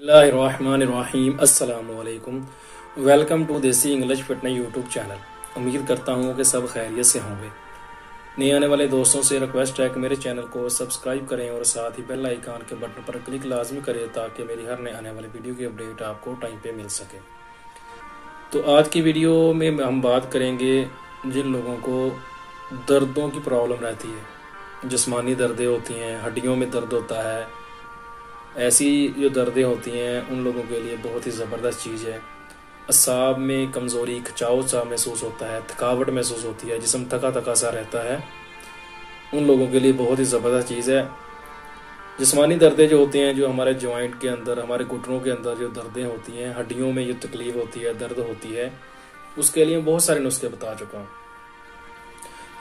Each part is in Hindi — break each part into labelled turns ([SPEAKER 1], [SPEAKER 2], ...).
[SPEAKER 1] बिस्मिल्लाहिर्रहमानिर्रहीम अस्सलामुअलैकुम। वेलकम टू देसी इंग्लिश फिटनेस यूट्यूब चैनल। उम्मीद करता हूँ कि सब खैरियत से होंगे। नए आने वाले दोस्तों से रिक्वेस्ट है कि मेरे चैनल को सब्सक्राइब करें और साथ ही बेल आइकन के बटन पर क्लिक लाजमी करें ताकि मेरी हर नए आने वाली वीडियो की अपडेट आपको टाइम पे मिल सके। तो आज की वीडियो में हम बात करेंगे जिन लोगों को दर्दों की प्रॉब्लम रहती है, जिस्मानी दर्दें होती हैं, हड्डियों में दर्द होता है, ऐसी जो दर्दें होती हैं उन लोगों के लिए बहुत ही ज़बरदस्त चीज़ है। असाब में कमज़ोरी, खिंचाव सा महसूस होता है, थकावट महसूस होती है, जिस्म थका थका सा रहता है, उन लोगों के लिए बहुत ही ज़बरदस्त चीज़ है। जिस्मानी दर्दें जो होती हैं, जो हमारे जॉइंट के अंदर, हमारे घुटनों के अंदर जो दर्दें होती हैं, हड्डियों में जो तकलीफ होती है, दर्द होती है, उसके लिए बहुत सारे नुस्खे बता चुका हूँ।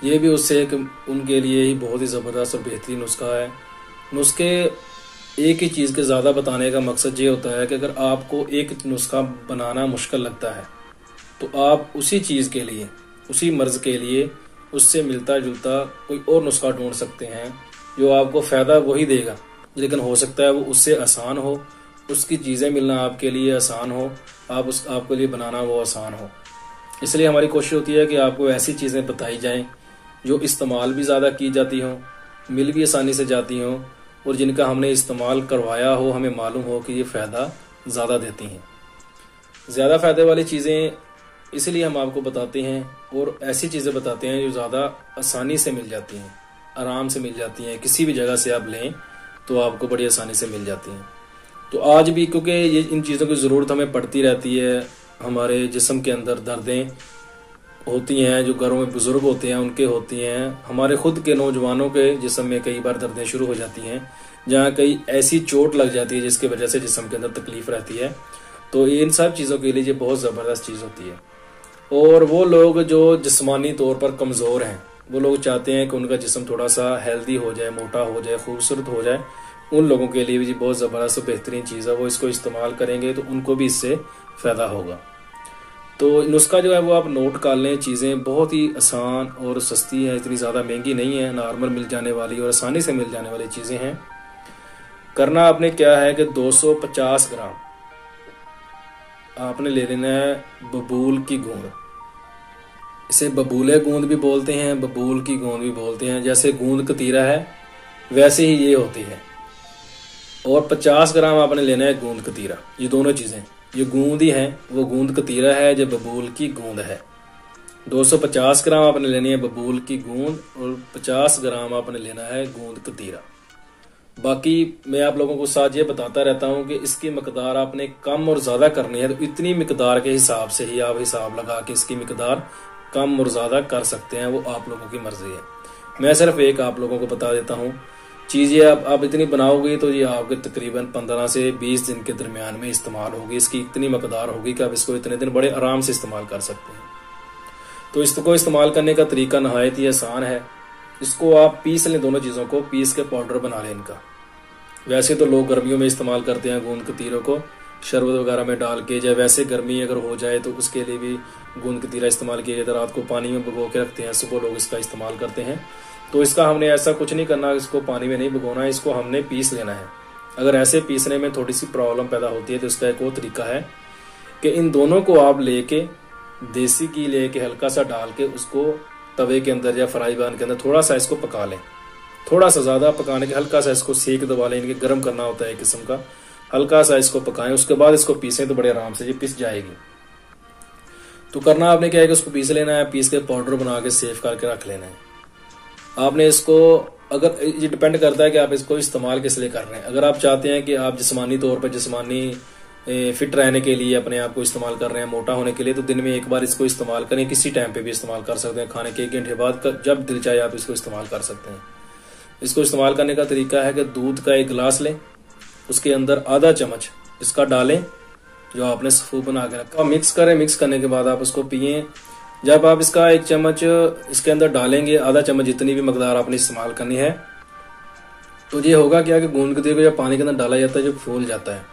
[SPEAKER 1] ये भी उससे एक उनके लिए ही बहुत ही ज़बरदस्त और बेहतरीन नुस्खा है। नुस्खे एक ही चीज़ के ज़्यादा बताने का मकसद ये होता है कि अगर आपको एक नुस्खा बनाना मुश्किल लगता है तो आप उसी चीज़ के लिए, उसी मर्ज़ के लिए उससे मिलता जुलता कोई और नुस्खा ढूंढ सकते हैं जो आपको फ़ायदा वही देगा, लेकिन हो सकता है वो उससे आसान हो, उसकी चीज़ें मिलना आपके लिए आसान हो, आपके लिए बनाना वो आसान हो। इसलिए हमारी कोशिश होती है कि आपको ऐसी चीज़ें बताई जाएँ जो इस्तेमाल भी ज़्यादा की जाती हों, मिल भी आसानी से जाती हों और जिनका हमने इस्तेमाल करवाया हो, हमें मालूम हो कि ये फ़ायदा ज़्यादा देती हैं। ज़्यादा फ़ायदे वाली चीज़ें इसलिए हम आपको बताते हैं और ऐसी चीज़ें बताते हैं जो ज़्यादा आसानी से मिल जाती हैं, आराम से मिल जाती हैं, किसी भी जगह से आप लें तो आपको बड़ी आसानी से मिल जाती हैं। तो आज भी क्योंकि ये इन चीज़ों की ज़रूरत हमें पड़ती रहती है, हमारे जिस्म के अंदर दर्दें होती हैं, जो घरों में बुजुर्ग होते हैं उनके होती हैं, हमारे खुद के नौजवानों के जिस्म में कई बार दर्दें शुरू हो जाती हैं, जहाँ कई ऐसी चोट लग जाती है जिसकी वजह से जिस्म के अंदर तकलीफ रहती है। तो इन सब चीज़ों के लिए ये बहुत ज़बरदस्त चीज़ होती है। और वो लोग जो जिस्मानी तौर पर कमज़ोर हैं, वो लोग चाहते हैं कि उनका जिस्म थोड़ा सा हेल्दी हो जाए, मोटा हो जाए, खूबसूरत हो जाए, उन लोगों के लिए भी ये बहुत ज़बरदस्त बेहतरीन चीज़ है। वो इसको इस्तेमाल करेंगे तो उनको भी इससे फ़ायदा होगा। तो नुस्खा जो है वो आप नोट कर लें। चीज़ें बहुत ही आसान और सस्ती हैं, इतनी ज़्यादा महंगी नहीं है, नॉर्मल मिल जाने वाली और आसानी से मिल जाने वाली चीज़ें हैं। करना आपने क्या है कि 250 ग्राम आपने ले लेना है बबूल की गोंद। इसे बबूले गोंद भी बोलते हैं, बबूल की गोंद भी बोलते हैं। जैसे गूंद कतीरा है वैसे ही ये होती है। और 50 ग्राम आपने लेना है गूंद कतीरा। ये दोनों चीज़ें, ये गूंद ही है, वो गूंद कतीरा है जो बबूल की गूंद है। 250 ग्राम आपने लेनी है बबूल की गूंद और 50 ग्राम आपने लेना है गूंद कतीरा। बाकी मैं आप लोगों को साथ ये बताता रहता हूँ कि इसकी मकदार आपने कम और ज़्यादा करनी है, तो इतनी मकदार के हिसाब से ही आप हिसाब लगा के इसकी मकदार कम और ज़्यादा कर सकते हैं, वो आप लोगों की मर्जी है। मैं सिर्फ एक आप लोगों को बता देता हूँ चीज़। ये आप इतनी बनाओगे तो ये आपके तकरीबन 15 से 20 दिन के दरमियान में इस्तेमाल होगी। इसकी इतनी मकदार होगी कि आप इसको इतने दिन बड़े आराम से इस्तेमाल कर सकते हैं। तो इसको इस्तेमाल करने का तरीका नहायत ही आसान है। इसको आप पीस लें, दोनों चीज़ों को पीस के पाउडर बना लें इनका। वैसे तो लोग गर्मियों में इस्तेमाल करते हैं गूंद कतीरों को शरबत वगैरह में डाल के, या वैसे गर्मी अगर हो जाए तो उसके लिए भी गूंद कतीरा इस्तेमाल किया जाता है। रात को पानी में भिगो के रखते हैं, सुबह लोग इसका इस्तेमाल करते हैं। तो इसका हमने ऐसा कुछ नहीं करना, इसको पानी में नहीं भिगोना है, इसको हमने पीस लेना है। अगर ऐसे पीसने में थोड़ी सी प्रॉब्लम पैदा होती है तो इसका एक और तरीका है कि इन दोनों को आप लेके देसी घी लेके हल्का सा डाल के उसको तवे के अंदर या फ्राई पैन के अंदर थोड़ा सा इसको पका लें। थोड़ा सा ज़्यादा पकाने के, हल्का सा इसको सेक दबा लें, इनके गर्म करना होता है एक किस्म का। हल्का सा इसको पकाएं, उसके बाद इसको पीसें तो बड़े आराम से ये पिस जाएगी। तो करना आपने क्या है कि उसको पीस लेना है, पीस के पाउडर बना के सेव करके रख लेना है। आपने इसको, अगर ये डिपेंड करता है कि आप इसको इस्तेमाल किस लिए कर रहे हैं। अगर आप चाहते हैं कि आप जिस्मानी तौर पर जिस्मानी फिट रहने के लिए अपने आप को इस्तेमाल कर रहे हैं, मोटा होने के लिए, तो दिन में एक बार इसको इस्तेमाल करें। किसी टाइम पे भी इस्तेमाल कर सकते हैं, खाने के 1 घंटे बाद, जब दिल चाहे आप इसको इस्तेमाल कर सकते हैं। इसको इस्तेमाल करने का तरीका है कि दूध का 1 गिलास लें, उसके अंदर आधा चम्मच इसका डालें जो आपने सफूद बना के रखा, मिक्स करें। मिक्स करने के बाद आप उसको पिएं। जब आप इसका 1 चम्मच इसके अंदर डालेंगे, आधा चम्मच जितनी भी मकदार आपने इस्तेमाल करनी है, तो ये होगा क्या कि गूंद कतीरे को जब पानी के अंदर डाला जाता है जो फूल जाता है,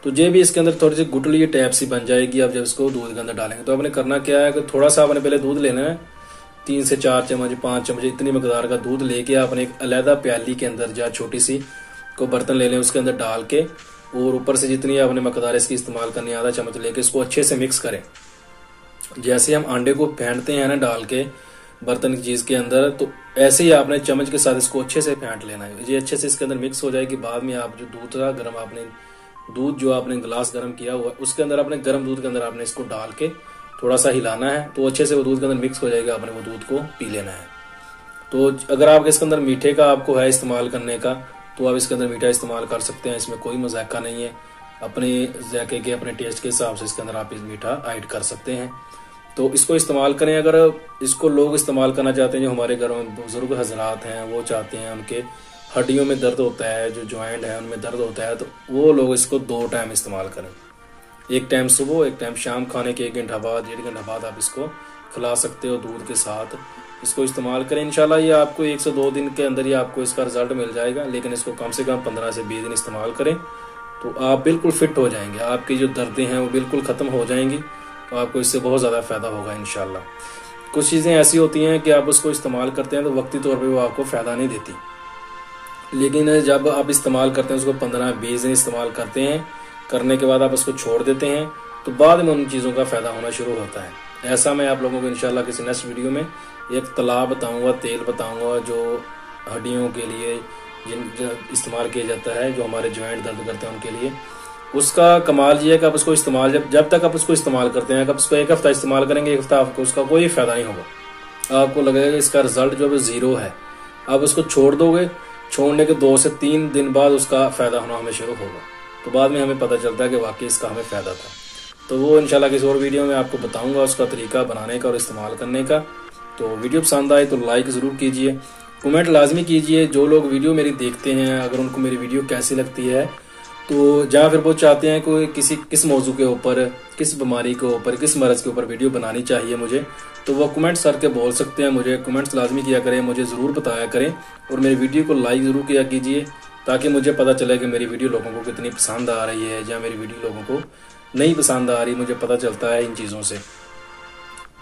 [SPEAKER 1] तो ये भी इसके अंदर थोड़ी सी गुटली टाइप सी बन जाएगी। आप जब इसको दूध के अंदर डालेंगे तो आपने करना क्या है कि थोड़ा सा आपने पहले दूध लेना है, 3 से 4 चम्मच 5 चम्मच इतनी मकदार का दूध लेके आपने एक अलहदा प्याली के अंदर या छोटी सी को बर्तन ले लें, उसके अंदर डाल के और ऊपर से जितनी आपने मकदार इसकी इस्तेमाल करनी है आधा चम्मच लेके इसको अच्छे से मिक्स करें। जैसे हम अंडे को फेंटते हैं ना डाल के बर्तन की चीज के अंदर, तो ऐसे ही आपने चम्मच के साथ इसको अच्छे से फेंट लेना है। ये अच्छे से इसके अंदर मिक्स हो जाएगी। बाद में आप जो दूध का गर्म आपने दूध जो आपने गिलास गर्म किया हुआ उसके अंदर आपने गर्म दूध के अंदर आपने इसको डाल के थोड़ा सा हिलाना है, तो अच्छे से वो दूध के अंदर मिक्स हो जाएगा। आपने वो दूध को पी लेना है। तो अगर आपके इसके अंदर मीठे का आपको है इस्तेमाल करने का, तो आप इसके अंदर मीठा इस्तेमाल कर सकते हैं। इसमें कोई मजाका नहीं है। अपने जायके के अपने टेस्ट के हिसाब से इसके अंदर आप मीठा ऐड कर सकते हैं। तो इसको इस्तेमाल करें। अगर इसको लोग इस्तेमाल करना चाहते हैं, जो हमारे घरों में बुजुर्ग हजरात हैं, वो चाहते हैं उनके हड्डियों में दर्द होता है, जो ज्वाइंट है उनमें दर्द होता है, तो वो लोग इसको 2 टाइम इस्तेमाल करें। एक टाइम सुबह, एक टाइम शाम, खाने के 1 घंटा बाद, 1.5 घंटा बाद आप इसको खिला सकते हो दूध के साथ। इसको इस्तेमाल करें। इंशाल्लाह ये आपको 1 से 2 दिन के अंदर ही आपको इसका रिजल्ट मिल जाएगा। लेकिन इसको कम से कम 15 से 20 दिन इस्तेमाल करें तो आप बिल्कुल फिट हो जाएंगे। आपकी जो दर्दें हैं वो बिल्कुल खत्म हो जाएंगी। तो आपको इससे बहुत ज़्यादा फ़ायदा होगा इंशाल्लाह। कुछ चीज़ें ऐसी होती हैं कि आप उसको इस्तेमाल करते हैं तो वक्ती तौर पे वो आपको फ़ायदा नहीं देती, लेकिन जब आप इस्तेमाल करते हैं उसको 15-20 दिन इस्तेमाल करते हैं, करने के बाद आप उसको छोड़ देते हैं, तो बाद में उन चीज़ों का फ़ायदा होना शुरू होता है। ऐसा मैं आप लोगों को इंशाल्लाह किसी नेक्स्ट वीडियो में एक तालाब बताऊँगा, तेल बताऊँगा जो हड्डियों के लिए जिन इस्तेमाल किया जाता है, जो हमारे जॉइंट दर्द करते हैं उनके लिए। उसका कमाल ये है कि आप उसको इस्तेमाल जब तक आप उसको इस्तेमाल करते हैं, आप उसको 1 हफ्ता इस्तेमाल करेंगे, 1 हफ्ता आपको उसका कोई फ़ायदा नहीं होगा। आपको लगेगा इसका रिजल्ट जो है 0 है। आप उसको छोड़ दोगे, छोड़ने के 2 से 3 दिन बाद उसका फ़ायदा होना हमें शुरू होगा। तो बाद में हमें पता चलता है कि वाकई इसका हमें फ़ायदा था। तो वो इंशाल्लाह किसी और वीडियो में आपको बताऊंगा उसका तरीका बनाने का और इस्तेमाल करने का। तो वीडियो पसंद आए तो लाइक ज़रूर कीजिए, कमेंट लाजमी कीजिए। जो लोग वीडियो मेरी देखते हैं, अगर उनको मेरी वीडियो कैसी लगती है, तो जहाँ फिर वो चाहते हैं कोई किस मौजू के ऊपर, किस बीमारी के ऊपर, किस मरज़ के ऊपर वीडियो बनानी चाहिए मुझे, तो वो कमेंट्स करके बोल सकते हैं। मुझे कमेंट्स लाजमी किया करें, मुझे ज़रूर बताया करें और मेरी वीडियो को लाइक ज़रूर किया कीजिए, ताकि मुझे पता चले कि मेरी वीडियो लोगों को कितनी पसंद आ रही है या मेरी वीडियो लोगों को नहीं पसंद आ रही। मुझे पता चलता है इन चीज़ों से।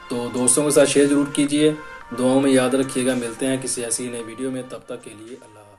[SPEAKER 1] तो दोस्तों के साथ शेयर ज़रूर कीजिए, दुआओं में याद रखिएगा। मिलते हैं किसी ऐसी नई वीडियो में, तब तक के लिए अल्लाह।